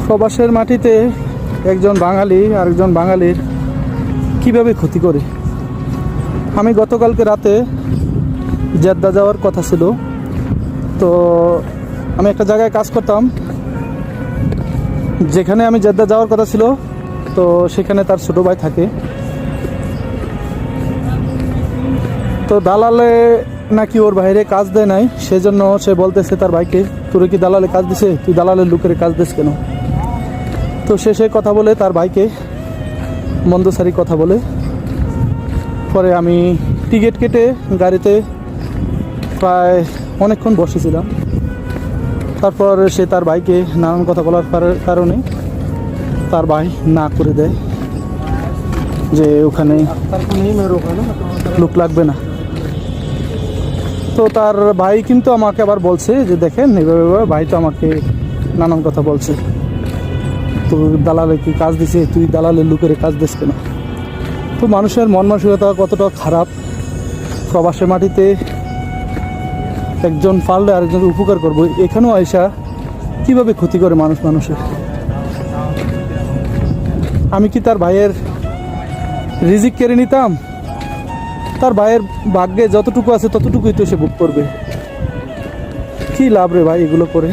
প্রবাসের মাটিতে একজন বাঙালি আরেকজন বাঙালির কিভাবে ক্ষতি করে। আমি গতকালকে রাতে জেদ্দা যাওয়ার কথা ছিল, তো আমি একটা জায়গায় কাজ করতাম, যেখানে আমি জেদ্দা যাওয়ার কথা ছিল, তো সেখানে তার ছোটো ভাই থাকে। তো দালালে নাকি ওর বাইরে কাজ দেয় নাই, সেজন্য সে বলতেছে তার ভাইকে, তোর কি দালালে কাজ দিছে, তুই দালালের লোকের কাজ দিস কেন। তো সে কথা বলে তার ভাইকে মন্দসারি কথা বলে, পরে আমি টিকিট কেটে গাড়িতে প্রায় অনেকক্ষণ বসেছিলাম। তারপর সে তার ভাইকে নানান কথা বলার কারণে তার ভাই না করে দেয় যে ওখানে লোক লাগবে না। তো তার ভাই কিন্তু আমাকে আবার বলছে যে দেখেন এভাবে ভাই তো আমাকে নানান কথা বলছে, তো দালালে কি কাজ দিছে, তুই দালালের লোকের কাজ দিস কেন। তো মানুষের মন মানসিকতা কতটা খারাপ। প্রবাসের মাটিতে একজন পারলে আরেকজন উপকার করবো, এখানেও আয়সা কিভাবে ক্ষতি করে মানুষের। আমি কি তার ভাইয়ের রিজিক কেড়ে নিতাম? তার ভাইয়ের ভাগ্যে যতটুকু আছে ততটুকুই তো সে ভোগ করবে। কি লাভ রে ভাই এগুলো করে।